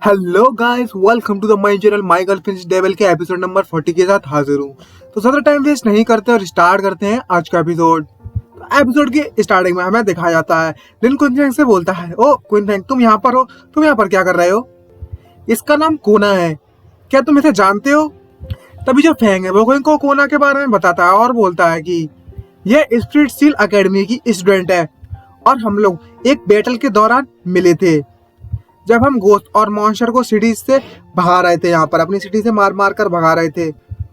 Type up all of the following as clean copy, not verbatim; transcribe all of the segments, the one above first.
Hello guys, welcome to the my channel. My girlfriend devil के episode number 40 के साथ हाजिर हूँ। तो ज्यादा टाइम वेस्ट नहीं करते और स्टार्ट करते हैं आज का एपिसोड। तो एपिसोड की स्टार्टिंग में हमें दिखाया जाता है लिन क्विनफेंग से बोलता है, ओ क्विनफेंग, तुम यहाँ पर हो? तुम यहाँ पर क्या कर रहे हो? इसका नाम कोना है, क्या तुम इसे जानते हो? तभी जो फेंग है वो इनको कोना के बारे में बताता है और बोलता है कि यह स्पिरिट सील अकेडमी की स्टूडेंट है और हम लोग एक बैटल के दौरान मिले थे जब हम गोस्ट और मॉन्स्टर को सिटी से भगा रहे थे। यहाँ पर अपनी सिटी से मार मार कर भगा रहे थे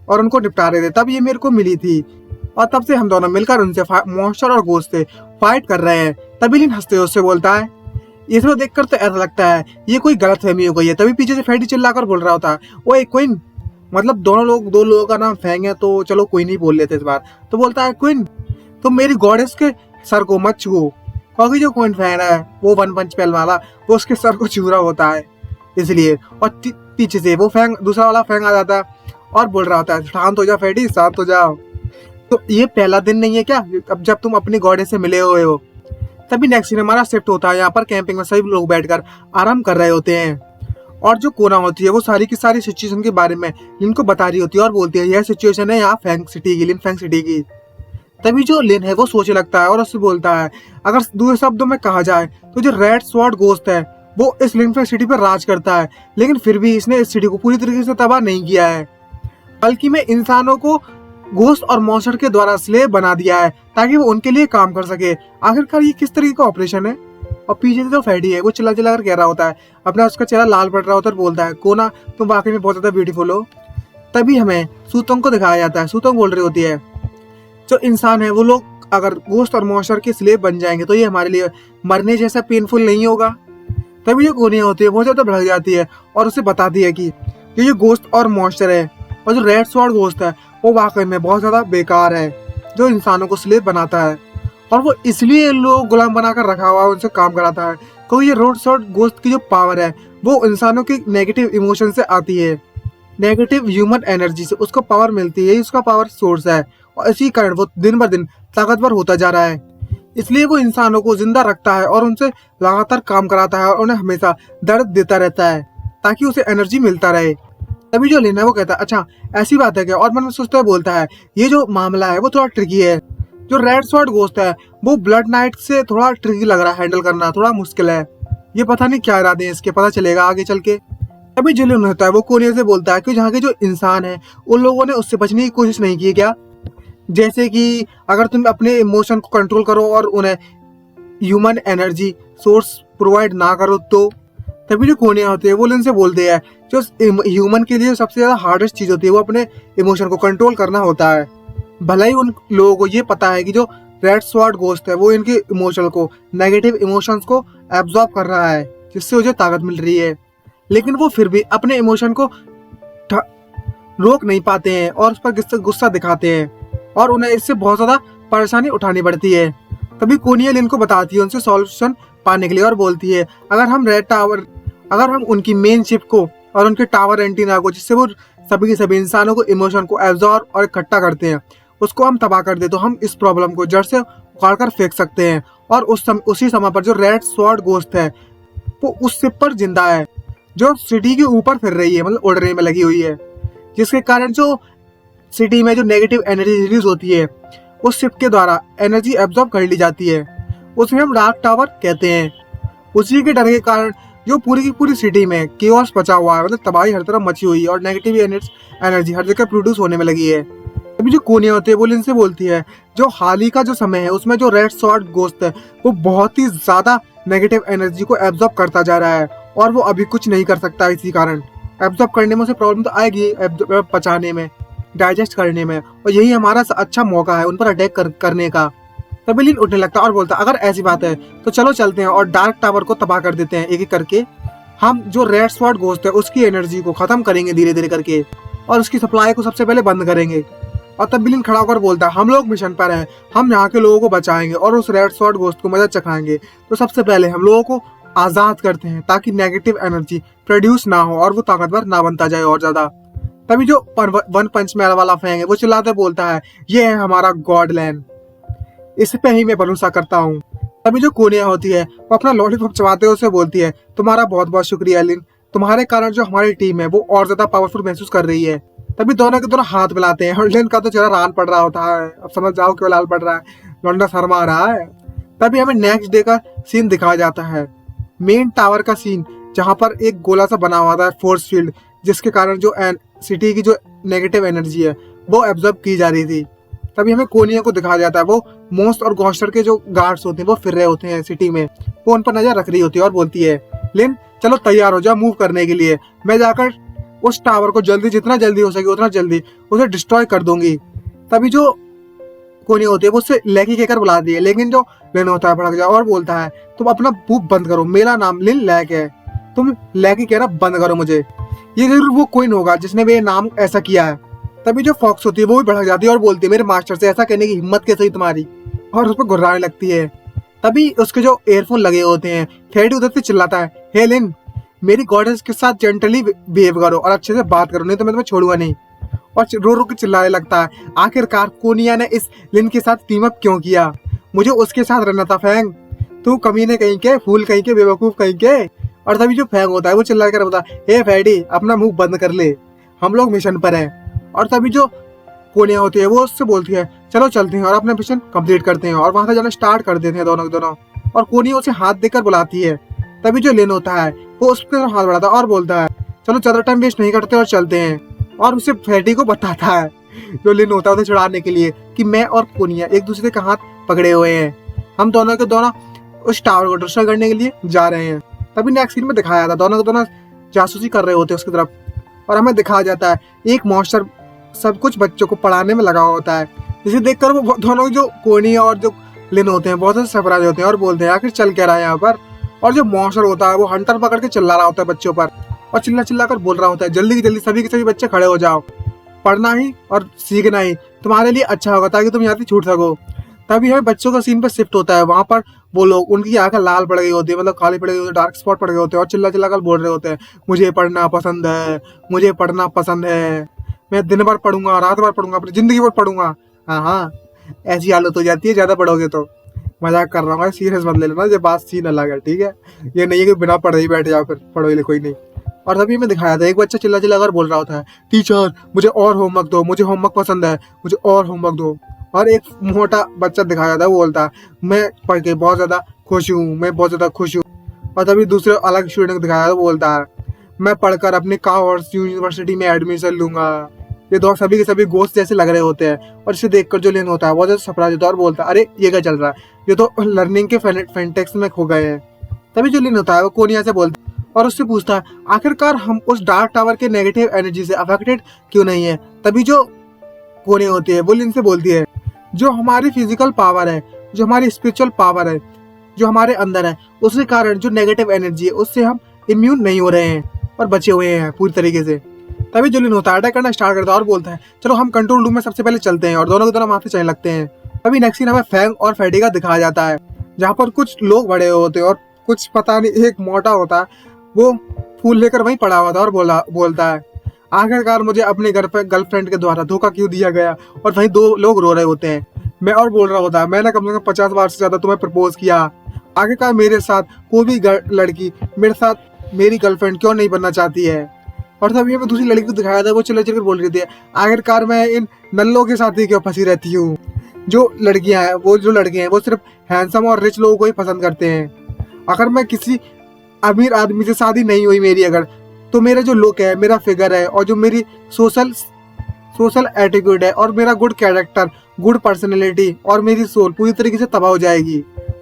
और उनको निपटा रहे थे, तब ये मेरे को मिली थी और तब से हम दोनों मिलकर उनसे मॉन्स्टर और गोस्ट से फाइट कर रहे हैं। तभी लिन हंसते उससे बोलता है, इसको देखकर तो ऐसा लगता है ये कोई गलतफहमी हो गई है। तभी पीछे से फेडी चिल्लाकर बोल रहा होता है, वो एक क्वीन, मतलब दो लोगों का नाम फेंग है तो चलो कोई नहीं बोल लेते इस बार। तो बोलता है, क्वीन तुम मेरी गॉडेस के सर को मत छुओ, क्योंकि जो क्वीन फैन है वो वन पंच पेल वाला वो उसके सर को छू रहा होता है इसलिए। और पीछे से वो फैंग दूसरा वाला फैंग आ जाता है और बोल रहा होता है, शांत हो जाओ फेडी, शांत हो जाओ। तो ये पहला दिन नहीं है क्या अब जब तुम अपनी गॉडेस से मिले हुए हो? तभी नेक्स्ट सीन हमारा शिफ्ट होता है। यहाँ पर कैंपिंग में सभी लोग बैठकर आराम कर रहे होते हैं और जो कोना होती है वो सारी की सारी सिचुएशन के बारे में लिन को बता रही होती है और बोलती है, यह सिचुएशन है यहाँ फैंग सिटी की, लिन फैंग सिटी की। तभी जो लिन है वो सोचने लगता है और उससे बोलता है, अगर दूसरे शब्दों में कहा जाए तो जो रेड स्वॉर्ड गोस्ट है वो इस लिन फैंग सिटी पर राज करता है, लेकिन फिर भी इसने इस सिटी को पूरी तरीके से तबाह नहीं किया है, बल्कि में इंसानों को गोस्ट और मॉन्स्टर के द्वारा स्लेव बना दिया है ताकि वो उनके लिए काम कर सके। आखिरकार ये किस तरीके का ऑपरेशन है? और पीछे से जो फेडी है वो चिल्ला चिल्ला कर कह रहा होता है, अपना उसका चेहरा लाल पड़ रहा होता है और बोलता है, कोना तुम वाकई में बहुत ज्यादा ब्यूटीफुल हो। तभी हमें सूतोंग को दिखाया जाता है। सूतोंग बोल रही होती है, जो इंसान है वो लोग अगर गोस्ट और मॉन्स्टर के स्लेव बन जाएंगे तो ये हमारे लिए मरने जैसा पेनफुल नहीं होगा। तभी जो कोनिया होती है बहुत ज्यादा भड़क जाती है और उसे बताती है कि ये जो गोस्ट और मॉन्स्टर है और जो रेड स्वॉर्ड गोस्ट है वो वाकई में बहुत ज्यादा बेकार है, जो इंसानों को स्लेव बनाता है और वो इसलिए लोग गुलाम बनाकर रखा हुआ है, उनसे काम कराता है, क्योंकि ये रेड स्वॉर्ड गोस्ट की जो पावर है वो इंसानों की नेगेटिव इमोशन से आती है, नेगेटिव ह्यूमन एनर्जी से उसको पावर मिलती है, उसका पावर सोर्स है और इसी कारण वो दिन ब दिन ताकतवर होता जा रहा है। इसलिए वो इंसानों को जिंदा रखता है और उनसे लगातार काम कराता है और उन्हें हमेशा दर्द देता रहता है ताकि उसे एनर्जी मिलता रहे। तभी जो लिन है वो कहता है, अच्छा ऐसी बात है क्या? और मन में सोचता है बोलता है, ये जो मामला है वो थोड़ा ट्रिकी है। जो रेड स्वॉर्ड गोस्ट है वो ब्लड नाइट से थोड़ा ट्रिकी लग रहा है, हैंडल करना थोड़ा मुश्किल है। ये पता नहीं क्या इरादे हैं इसके, पता चलेगा आगे चल के। तभी जो लिन होता है वो कोनिया से बोलता है कि जहाँ के जो इंसान है उन लोगों ने उससे बचने की कोशिश नहीं की क्या? जैसे कि अगर तुम अपने इमोशन को कंट्रोल करो और उन्हें ह्यूमन एनर्जी सोर्स प्रोवाइड ना करो तो। तभी जो कोनिया होते हैं वो लिन से बोलते हैं, जो ह्यूमन के लिए सबसे ज्यादा हार्डेस्ट चीज होती है वो अपने इमोशन को कंट्रोल करना होता है। भले ही उन लोगों को ये पता है कि जो रेड स्वॉर्ड गोस्ट है वो इनके इमोशन को, नेगेटिव इमोशंस को एब्जॉर्ब कर रहा है जिससे उसे ताकत मिल रही है, लेकिन वो फिर भी अपने इमोशन को रोक नहीं पाते हैं और उस पर गुस्सा दिखाते हैं और उन्हें इससे बहुत ज्यादा परेशानी उठानी पड़ती है। तभी कोनिया लिन को बताती है उनसे सॉल्यूशन पाने के लिए और बोलती है, अगर हम उनकी मेन शिप को और उनके टावर एंटीना को, जिससे वो सभी के सभी इंसानों को इमोशन को एब्जॉर्ब और इकट्ठा करते हैं, उसको हम तबाह कर दे तो हम इस प्रॉब्लम को जड़ से उखाड़ कर फेंक सकते हैं। और उसी समय पर जो रेड स्वॉर्ड गोस्ट है वो उस शिप पर जिंदा है जो सिटी के ऊपर फिर रही है, मतलब उड़ने में लगी हुई है, जिसके कारण जो सिटी में जो नेगेटिव एनर्जी रिलीज होती है उस शिप के द्वारा एनर्जी एब्जॉर्ब कर ली जाती है, उसे हम डार्क टावर कहते हैं। उसी के डर के कारण जो पूरी की पूरी सिटी में केओस बचा हुआ है, मतलब तबाही हर तरफ मची हुई है और नेगेटिव एनर्जी हर जगह प्रोड्यूस होने में लगी है। अभी जो कोनिया होती है वो लिन से बोलती है, जो हाल ही का जो समय है उसमें जो रेड स्वॉर्ड गोस्ट है वो बहुत ही ज्यादा नेगेटिव एनर्जी को एब्जॉर्ब करता जा रहा है और वो अभी कुछ नहीं कर सकता। इसी कारण एब्जॉर्ब करने में उसे प्रॉब्लम तो आएगी, पचाने में, डाइजेस्ट करने में, और यही हमारा अच्छा मौका है उन पर अटैक करने का। तभी लिन उठने लगता है और बोलता है, अगर ऐसी बात है तो चलो चलते हैं और डार्क टावर को तबाह कर देते हैं एक एक करके। हम जो रेड स्वॉर्ड गोस्ट है उसकी एनर्जी को खत्म करेंगे धीरे धीरे करके और उसकी सप्लाई को सबसे पहले बंद करेंगे। और तब लिन खड़ा होकर बोलता है, हम लोग मिशन पर हैं, हम यहाँ के लोगों को बचाएंगे और उस रेड स्वॉर्ड गोस्ट को मदद चखाएंगे। तो सबसे पहले हम लोगों को आजाद करते हैं ताकि नेगेटिव एनर्जी प्रोड्यूस ना हो और वो ताकतवर ना बनता जाए और ज्यादा। तभी जो वन पंच मैन वाला फैंग है वो चिल्लाते बोलता है, ये है हमारा गॉडलैंड, इस पे ही मैं भरोसा करता हूँ। तभी जो कोनिया होती है वो अपना लॉलीपॉप चबाते हुए उसे बोलती है, तुम्हारा बहुत बहुत शुक्रिया लिन, तुम्हारे कारण जो हमारी टीम है वो और ज्यादा पावरफुल महसूस कर रही है। तभी दोनों के दोनों हाथ मिलाते हैं और लिन का तो चेहरा लाल पड़ रहा होता है। अब समझ जाओ क्यों लाल पड़ रहा है, लौंडा शर्मा रहा है। तभी हमें नेक्स्ट डे का सीन दिखाया जाता है, मेन टावर का सीन, जहां पर एक गोला सा बना हुआ था फोर्स फील्ड, जिसके कारण जो सिटी की जो नेगेटिव एनर्जी है वो एब्जॉर्ब की जा रही थी। तभी हमें कोनिया को दिखाया जाता है, वो मोस्ट और गॉस्टर के जो गार्ड्स होते हैं वो फिर रहे होते हैं सिटी में, वो उन पर नजर रख रही होती है और बोलती है, लिन चलो तैयार हो जाओ मूव करने के लिए, मैं जाकर उस टावर को जल्दी, जितना जल्दी हो सके उतना जल्दी उसे डिस्ट्रॉय कर दूंगी। तभी जो कोनिया होती है वो उससे लैकी कहकर बुलाती है, लेकिन जो लिन होता है भड़क जाओ और बोलता है, तुम अपना मुंह बंद करो, मेरा नाम लिन लैक है, तुम लैकी कहना बंद करो मुझे, ये जरूर वो कोई होगा जिसने मेरे नाम ऐसा किया है। तभी जो फॉक्स होती है वो भी भड़क जाती है और बोलती है, मेरे मास्टर से ऐसा कहने की हिम्मत कैसे हुई तुम्हारी, और उस पर गुर्राने लगती है। तभी उसके जो एयरफोन लगे होते हैं, फेडी उधर से चिल्लाता है, हे लिन, मेरी गॉडेस के साथ जेंटली बिहेव करो और अच्छे से बात करो, नहीं तो मैं तुम्हें छोड़ूंगा नहीं। और रो रो के चिल्लाने लगता है, आखिरकार कोनिया ने इस लिन के साथ टीम अप क्यों किया, मुझे उसके साथ रहना था फैंग, तू कमीने कहीं के, फूल कहीं के, बेवकूफ कहीं के। और तभी जो फैंग होता है वो चिल्ला कर बोलता है, हे फेडी अपना मुंह बंद कर ले, हम लोग मिशन पर हैं। और तभी जो कोनिया होती है वो उससे बोलती है, चलो चलते हैं और अपना मिशन कंप्लीट करते हैं, और वहां से जाना स्टार्ट कर देते हैं दोनों के दोनों। और कोनिया उसे हाथ देकर बुलाती है। तभी जो लिन होता है वो उसके तरफ हाथ बढ़ाता है और बोलता है, चलो ज्यादा टाइम वेस्ट नहीं करते और चलते हैं। और उसे फेडी को बताता है, जो लिन होता है उसे छुड़ाने के लिए, कि मैं और कोनिया एक दूसरे के हाथ पकड़े हुए हैं, हम दोनों के दोनों उस टावर को डिस्ट्रॉय करने के लिए जा रहे हैं। तभी नेक्स्ट सीन में दिखाया था, दोनों के दोनों जासूसी कर रहे होते हैं उसकी तरफ, और हमें दिखाया जाता है एक मॉन्स्टर सब कुछ बच्चों को पढ़ाने में लगा होता है, जिसे देखकर वो दोनों जो कोनिया और जो लिन होते हैं बहुत से सरप्राइज होते हैं और बोलते हैं, आखिर चल क्या रहा है यहाँ पर। और जो मॉन्स्टर होता है वो हंटर पकड़ के चिल्ला रहा होता है बच्चों पर, और चिल्ला चिल्ला कर बोल रहा होता है, जल्दी जल्दी सभी के सभी बच्चे खड़े हो जाओ, पढ़ना ही और सीखना ही तुम्हारे लिए अच्छा होगा ताकि तुम यहाँ से छूट सको। तभी हमें बच्चों का सीन पर शिफ्ट होता है, वहां पर वो लोग, उनकी आंखें लाल पड़ गई होती है, मतलब काली पड़ गई होती है, डार्क स्पॉट पड़ गए होते हैं, और चिल्ला चिल्ला कर बोल रहे होते हैं, मुझे पढ़ना पसंद है, मुझे पढ़ना पसंद है, मैं दिन भर पढ़ूंगा, रात भर पढ़ूंगा, अपनी जिंदगी भर पढ़ूंगा। हाँ हाँ, ऐसी हालत हो जाती है ज्यादा पढ़ोगे तो। मजाक कर रहा हूँ, सीरियस मत ले लेना, ये बात सीन अलग है, ठीक है, ये नहीं है कि बिना पढ़े ही बैठ जाओ फिर पढ़ो ही कोई नहीं। और तभी मैं दिखाया था एक बच्चा चिल्ला चिल्ला कर बोल रहा होता है, टीचर मुझे और होमवर्क दो, मुझे होमवर्क पसंद है, मुझे और होमवर्क दो। और एक मोटा बच्चा दिखाया था, वो बोलता है, मैं पढ़ के बहुत ज्यादा खुश हूँ, मैं बहुत ज्यादा खुश हूँ। और तभी दूसरे अलग स्टूडेंट को दिखाया था, वो बोलता है, मैं पढ़कर अपने कावर्स यूनिवर्सिटी में एडमिशन लूंगा। ये दो सभी के सभी गोश्त जैसे लग रहे होते हैं, और इसे देखकर जो लिन होता है बहुत ज्यादा सरप्राइज होता है और बोलता है, अरे ये क्या चल रहा है, ये तो लर्निंग के फेंटेक्स में खो गए हैं। तभी जो लिन होता है वो कोनिया से बोलता है और उससे पूछता है, आखिरकार हम उस डार्क टावर के नेगेटिव एनर्जी से अफेक्टेड क्यों नहीं है। तभी जो कोनिया होती है वो लिन से बोलती है, जो हमारी फिजिकल पावर है, जो हमारी स्पिरिचुअल पावर है, जो हमारे अंदर है, उसके कारण जो नेगेटिव एनर्जी है उससे हम इम्यून नहीं हो रहे हैं और बचे हुए हैं पूरी तरीके से। तभी जो लिन होता है अटैक करना स्टार्ट करता है और बोलता है, चलो हम कंट्रोल रूम में सबसे पहले चलते हैं, और दोनों की दोनों वहां से चलने लगते हैं। तभी नेक्स्ट सीन हमें फैंग और फेडी का दिखाया जाता है, जहाँ पर कुछ लोग बड़े होते हैं और कुछ पता नहीं, एक मोटा होता है वो फूल लेकर वहीं पड़ा हुआ था और बोलता है, आखिरकार मुझे अपने गर्लफ्रेंड के द्वारा धोखा क्यों दिया गया। और वहीं दो लोग रो रहे होते हैं। मैं और बोल रहा होता है, मैंने कम से कम 50 बार से ज्यादा तुम्हें प्रपोज किया, आखिरकार मेरे साथ कोई भी लड़की मेरे साथ मेरी गर्लफ्रेंड क्यों नहीं बनना चाहती है। और तभी हमें दूसरी लड़की को दिखाया था, वो चिल्ला चिल्ला बोल रही थी, आखिरकार मैं इन नल्लों के साथ ही क्यों फंसी रहती हूँ। जो लड़कियां हैं, वो जो लड़के हैं वो सिर्फ हैंडसम और रिच लोगों को ही पसंद करते हैं। अगर मैं किसी अमीर आदमी से शादी नहीं हुई मेरी अगर, तो मेरा जो लुक है, मेरा फिगर है, और जो मेरी सोशल एटीट्यूड है, और मेरा गुड कैरेक्टर, गुड पर्सनैलिटी और मेरी सोल पूरी तरीके से तबाह हो जाएगी।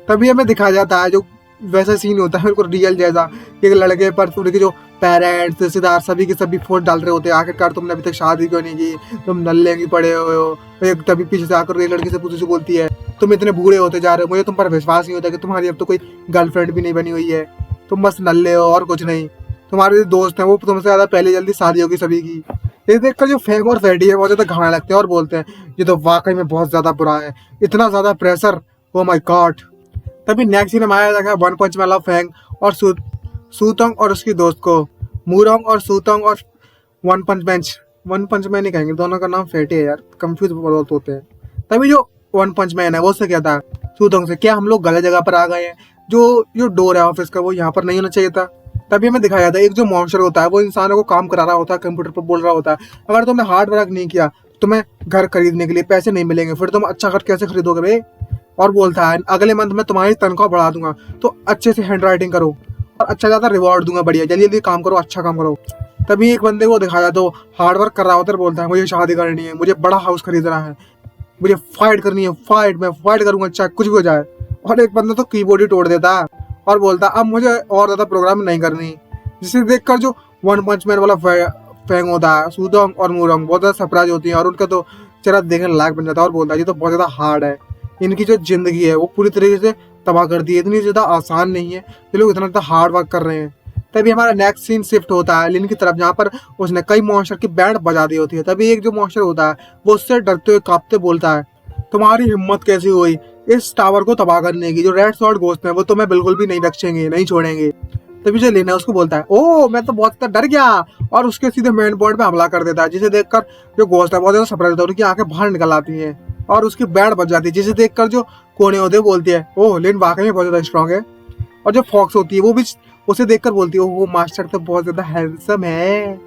तभी हमें दिखाया जाता है जो वैसा सीन होता है बिल्कुल रियल जैसा, कि लड़के पर उनके जो पेरेंट्स, रिश्तेदार सभी के सभी फोन डाल रहे होते हैं, आखिरकार तुमने अभी तक शादी क्यों नहीं की, तुम नल्ले की पड़े हुए हो। एक तभी पीछे से आकर एक लड़की से पूछे बोलती है, तुम इतने बूढ़े होते जा रहे हो, मुझे तुम पर विश्वास नहीं होता कि तुम्हारी अब तो कोई गर्लफ्रेंड भी नहीं बनी हुई है, तुम बस नल्ले हो और कुछ नहीं, तुम्हारे जो दोस्त हैं वो तुमसे ज्यादा पहले जल्दी शादी होगी सभी की। ये देखकर जो फैंग और फेडी है बहुत ज्यादा घबराने लगते हैं और बोलते हैं, ये तो वाकई में बहुत ज्यादा बुरा है, इतना ज्यादा प्रेशर, ओ माय गॉड। तभी नेक्स्ट सीन में आया था one punch man of Fang और सूतोंग और उसकी दोस्त को, मूरोंग और सूतोंग और वन पंच मैन ही कहेंगे, दोनों का नाम फेटी है यार, कंफ्यूज बहुत होते हैं। तभी जो वन पंच मैन है वो उससे कहता है सूतोंग से, क्या हम लोग गलत जगह पर आ गए हैं, जो डोर है ऑफिस का वो यहाँ पर नहीं होना चाहिए था, तभी हमें दिखाया जाता है एक जो मॉन्स्टर होता है वो इंसानों को काम करा रहा होता है, कंप्यूटर पर बोल रहा होता है अगर तुमने हार्ड वर्क नहीं किया तुम्हें घर खरीदने के लिए पैसे नहीं मिलेंगे, फिर तुम अच्छा घर कैसे खरीदोगे भाई। और बोलता है अगले मंथ में तुम्हारी तनख्वाह बढ़ा दूंगा तो अच्छे से हैंड राइटिंग करो और अच्छा ज़्यादा रिवॉर्ड दूंगा, बढ़िया जल्दी जल्दी काम करो, अच्छा काम करो। तभी एक बंदे को दिखाया तो हार्ड वर्क कर रहा होता है, बोलता है मुझे शादी करनी है, मुझे बड़ा हाउस खरीदना है, मुझे फाइट करनी है, मैं फाइट करूंगा चाहे कुछ भी हो जाए। और एक बंदा तो कीबोर्ड ही तोड़ देता है और बोलता है अब मुझे और ज़्यादा प्रोग्राम नहीं करनी। जिसे देखकर जो वन पंच मैन वाला फैंग होता है, सूदोंग और मूरोंग बहुत ज़्यादा सरप्राइज होती है और उनका तो चेहरा देखने लायक बन जाता है और बोलता है ये तो बहुत ज़्यादा हार्ड है, इनकी जो जिंदगी है वो पूरी तरीके से तबाह कर दी है, इतनी ज़्यादा आसान नहीं है, ये लोग इतना ज़्यादा हार्ड वर्क कर रहे हैं। तभी हमारा नेक्स्ट सीन शिफ्ट होता है लिन की तरफ, जहाँ पर उसने कई मॉन्स्टर की बैंड बजा दी होती है। तभी एक जो मॉन्स्टर होता है वो उससे डरते हुए कांपते बोलता है तुम्हारी हिम्मत कैसी हुई इस टावर को तबाह करने की, जो रेड स्वॉर्ड घोस्ट है वो तुम्हें बिल्कुल भी नहीं बख्शेंगे, नहीं छोड़ेंगे। तभी जो लिन है उसको बोलता है ओ मैं तो बहुत डर गया और उसके सीधे मेन पॉइंट पे हमला कर देता है, जिसे देखकर जो घोस्ट है बहुत ज्यादा सरप्राइज होता है, उनकी आंखें बाहर निकल आती हैं और उसकी बैंड बज जाती है, जिसे देखकर जो कोने होते हैं बोलती है ओह लिन वाकई में बहुत ज्यादा स्ट्रॉन्ग है। और जो फॉक्स होती है वो भी उसे देखकर बोलती है वो मास्टर तो बहुत ज्यादा हैंडसम है।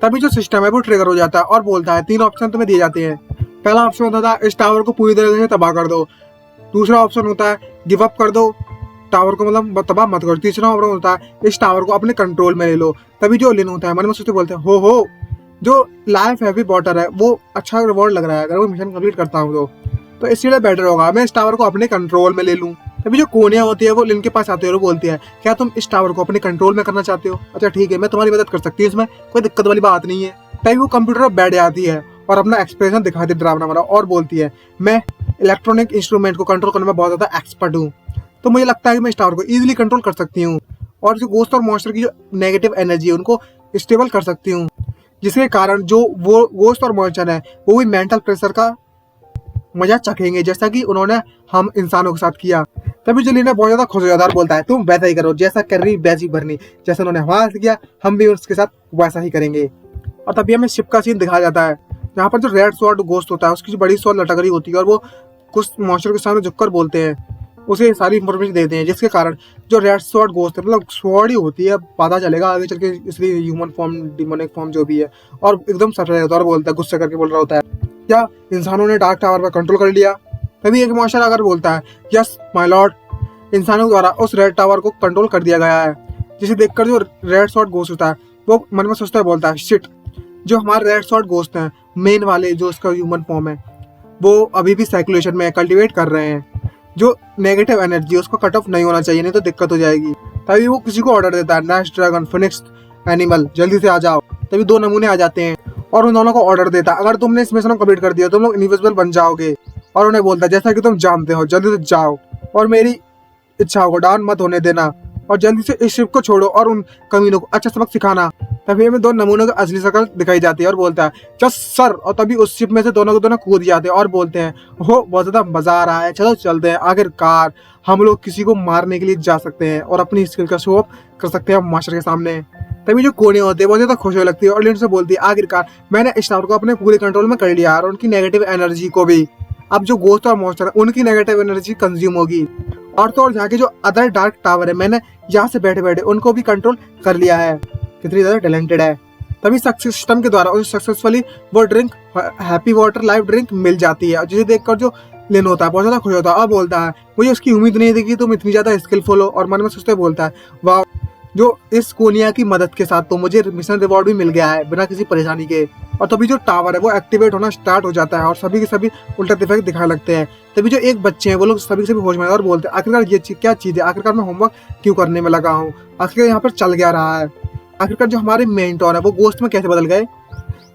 तभी जो सिस्टम है वो ट्रिगर हो जाता है और बोलता है 3 ऑप्शन तुम्हें दिए जाते हैं। पहला ऑप्शन होता था इस टावर को पूरी तरह से तबाह कर दो, दूसरा ऑप्शन होता है गिव अप कर दो टावर को, मतलब तबाह मत करो, तीसरा ऑप्शन होता है इस टावर को अपने कंट्रोल में ले लो। तभी जो लिन होता है मन में सोचते बोलते हैं हो जो लाइफ हैवी वाटर है वो अच्छा रिवॉर्ड लग रहा है, अगर वो मिशन कंप्लीट करता हूँ तो इसलिए बेटर होगा मैं इस टावर को अपने कंट्रोल में ले लूँ। तभी जो कोनिया होती है वो लिन के पास आते हैं और बोलती है क्या तुम इस टावर को अपने कंट्रोल में करना चाहते हो, अच्छा ठीक है मैं तुम्हारी मदद कर सकती हूँ, इसमें कोई दिक्कत वाली बात नहीं है। तभी वो कंप्यूटर पर बैठ जाती है और अपना एक्सप्रेशन दिखाती है डरावना वाला और बोलती है मैं इलेक्ट्रॉनिक इंस्ट्रूमेंट को कंट्रोल करने में बहुत ज्यादा एक्सपर्ट हूँ, तो मुझे लगता है कि मैं इस टावर को इजीली कंट्रोल कर सकती हूँ और जो गोस्ट और मॉन्स्टर की जो नेगेटिव एनर्जी है उनको स्टेबल कर सकती हूँ, जिसके कारण जो वो गोस्ट और मॉन्स्टर है वो भी मेंटल प्रेशर का मजा चखेंगे जैसा कि उन्होंने हम इंसानों के साथ किया। तभी जो लिन बहुत ज्यादा खुश हो जाता है और बोलता है तुम वैसा ही करो, जैसा कर रही वैसी भरनी, जैसा उन्होंने हमारे साथ किया हम भी उसके साथ वैसा ही करेंगे। और तभी हमें शिप का सीन दिखाया जाता है जहाँ पर जो रेड स्वॉर्ड घोस्ट होता है उसकी जो बड़ी स्वॉर्ड लटक रही होती है और वो कुछ मॉन्स्टर के सामने झुककर बोलते हैं, उसे सारी इंफॉर्मेशन देते हैं, जिसके कारण जो रेड स्वॉर्ड घोस्ट है मतलब स्वॉर्ड ही होती है, पता चलेगा आगे चल के इसलिए ह्यूमन फॉर्म डिमोनिक फॉर्म जो भी है, और एकदम सरप्राइज होता है और बोलता है गुस्से करके बोल रहा होता है क्या इंसानों ने डार्क टावर पर कंट्रोल कर लिया। तभी एक मॉन्स्टर आकर बोलता है यस माय लॉर्ड, इंसानों द्वारा उस रेड टावर को कंट्रोल कर दिया गया है। जिसे देखकर जो रेड स्वॉर्ड घोस्ट होता है वो मन में सोचता है, बोलता है शिट, जो हमारे रेड स्वॉर्ड घोस्ट हैं मेन वाले जो उसका ह्यूमन फॉर्म है वो अभी भी सर्कुलेशन में कल्टीवेट कर रहे हैं, जो नेगेटिव एनर्जी उसको कट ऑफ नहीं होना चाहिए, नहीं तो दिक्कत हो जाएगी। तभी वो किसी को ऑर्डर देता है नेक्स्ट ड्रैगन फिनिक्स एनिमल जल्दी से आ जाओ। तभी 2 नमूने आ जाते हैं और उन दोनों को ऑर्डर देता है अगर तुमने इस मिशन को कंप्लीट कर दिया तुम लोग इनविजिबल बन जाओगे, और उन्हें बोलता है जैसा कि तुम जानते हो जल्दी से जाओ और मेरी इच्छाओं को डाउन मत होने देना और जल्दी से इस शिप को छोड़ो और उन कमीनों को अच्छा सबक सिखाना। तभी हमें 2 नमूनों की असली शक्ल दिखाई जाती है और बोलता है जस्ट सर, और तभी उस शिप में से दोनों के दोनों कूद जाते हैं और बोलते हैं हो बहुत ज्यादा मजा आ रहा है, चलो चलते हैं, आखिरकार हम लोग किसी को मारने के लिए जा सकते हैं और अपनी स्किल का शो ऑफ कर सकते हैं मास्टर के सामने। तभी जो कोने होते हैं बहुत ज्यादा खुश होने लगती है और लिन से बोलती है आखिरकार मैंने इस टावर को अपने पूरे कंट्रोल में कर लिया और उनकी नेगेटिव एनर्जी को भी, अब जो गोस्ट और मॉन्स्टर है उनकी नेगेटिव एनर्जी कंज्यूम होगी, और तो और जाके जो अदर डार्क टावर है मैंने यहाँ से बैठे बैठे उनको भी कंट्रोल कर लिया है, कितनी ज्यादा टैलेंटेड है। तभी सक्सेस सिस्टम के द्वारा उसे सक्सेसफुली वो drink happy water life drink मिल जाती है, जिसे देखकर जो लिन होता है बहुत ज्यादा खुश होता है और बोलता है मुझे उसकी उम्मीद नहीं थी कि तुम इतनी ज्यादा स्किलफुल हो, और मन में सोचते बोलता है वाह, जो इस कोनिया की मदद के साथ तो मुझे मिशन रिवॉर्ड भी मिल गया है बिना किसी परेशानी के। और तभी जो टावर है वो एक्टिवेट होना स्टार्ट हो जाता है और सभी के सभी उल्टा इफेक्ट दिखाने लगते हैं। तभी जो एक बच्चे हैं वो लोग सभी के सभी होश में और बोलते हैं आखिरकार ये क्या चीज़ है, आखिरकार मैं होमवर्क क्यों करने में लगा हूँ, आखिर यहाँ पर चल क्या रहा है, आखिरकार जो हमारे मेंटोर है वो गोस्ट में कैसे बदल गए।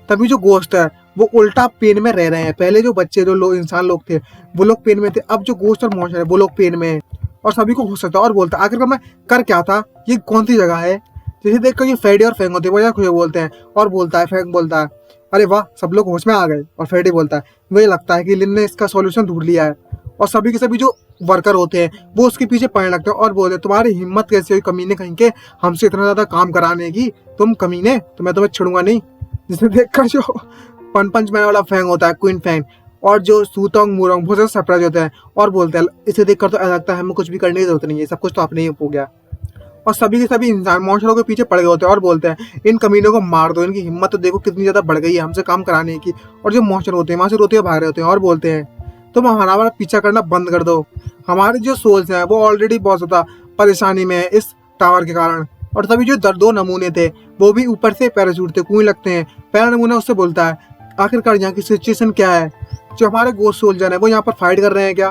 तभी जो गोस्ट है वो उल्टा पेन में रह रहे हैं, पहले जो बच्चे जो लोग इंसान लोग थे वो लोग पेन में थे, अब जो गोस्ट और मॉन्स्टर है वो लोग पेन में है और सभी को हो सकता है और बोलता है आखिरकार मैं कर क्या था, ये कौन सी जगह है। जिसे देखकर ये फेडी और फेंग होते हैं वो खुश बोलते हैं और बोलता है फेंग बोलता है अरे वाह सब लोग होश में आ गए, और फेडी बोलता है मुझे लगता है कि लिन ने इसका सॉल्यूशन ढूंढ लिया है, और सभी के सभी जो वर्कर होते हैं वो उसके पीछे पड़ने लगते हैं और बोलते हैं तुम्हारी हिम्मत कैसे हुई कमीने कहीं के हमसे इतना ज्यादा काम कराने की, तुम कमीने, तो मैं तुम्हें छोड़ूंगा नहीं। जिसे देखकर जो पंच मैन वाला फेंग होता है क्वीन फेंग और जो सूतोंग मूरोंग बहुत ज्यादा सरप्राइज होते हैं और बोलते हैं इसे देखकर तो ऐसा लगता है हमें कुछ भी करने की जरूरत नहीं है, सब कुछ तो अपने ही हो गया। और सभी के सभी इंसान मॉन्स्टरों के पीछे पड़ गए होते हैं और बोलते हैं इन कमीनों को मार दो, इनकी हिम्मत तो देखो कितनी ज्यादा बढ़ गई है हमसे काम कराने की। और जो मॉन्स्टर होते हैं वहां से रोते हुए भाग रहे होते हैं और बोलते हैं तुम हमारा पीछा करना बंद कर दो, हमारे जो सोल्स हैं वो ऑलरेडी बहुत ज्यादा परेशानी में है इस टावर के कारण। और तभी जो दो नमूने थे वो भी ऊपर से पैराशूट थे कूदने लगते हैं। पहला नमूना उससे बोलता है आखिरकार यहाँ की सिचुएशन क्या है, जो हमारे गोस्ट सोल्जर है वो यहाँ पर फाइट कर रहे हैं क्या।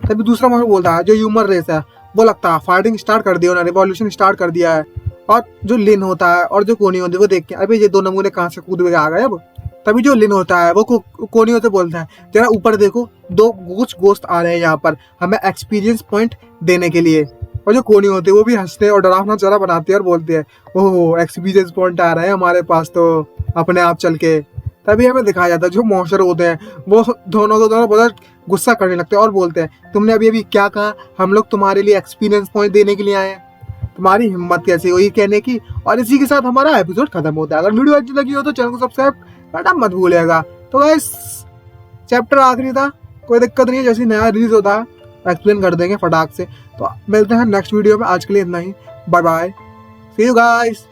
तभी दूसरा मॉन्स्टर बोलता है जो ह्यूमन रेस है वो लगता है फाइटिंग स्टार्ट कर दिया, उन्होंने रिवॉल्यूशन स्टार्ट कर दिया है। और जो लिन होता है और जो कोनी होती है वो देख के अभी ये दो नमूने कहाँ से कूद के आ गए अब। तभी जो लिन होता है वो कोनी होते बोलता है जरा ऊपर देखो, दो कुछ गोश्त आ रहे हैं यहाँ पर हमें एक्सपीरियंस पॉइंट देने के लिए। और जो कोनी होते हैं वो भी हंसते हैं और डरावना चेहरा बनाते हैं और बोलते हैं ओह एक्सपीरियंस पॉइंट आ रहे हैं हमारे पास तो अपने आप चल के। तभी हमें दिखाया जाता है जो मॉन्स्टर होते हैं वो दोनों को दोनों बहुत गुस्सा करने लगते हैं और बोलते हैं तुमने अभी अभी क्या कहा, हम लोग तुम्हारे लिए एक्सपीरियंस पॉइंट देने के लिए आए हैं, तुम्हारी हिम्मत कैसे हुई कहने की। और इसी के साथ हमारा एपिसोड खत्म होता है। अगर वीडियो अच्छी लगी हो तो चैनल को सब्सक्राइब करना मत भूलिएगा। तो गाइस चैप्टर आखिरी था, कोई दिक्कत नहीं है, जैसे नया रिलीज होता है एक्सप्लेन कर देंगे फटाक से। तो मिलते हैं नेक्स्ट वीडियो में, आज के लिए इतना ही, bye bye, see you guys.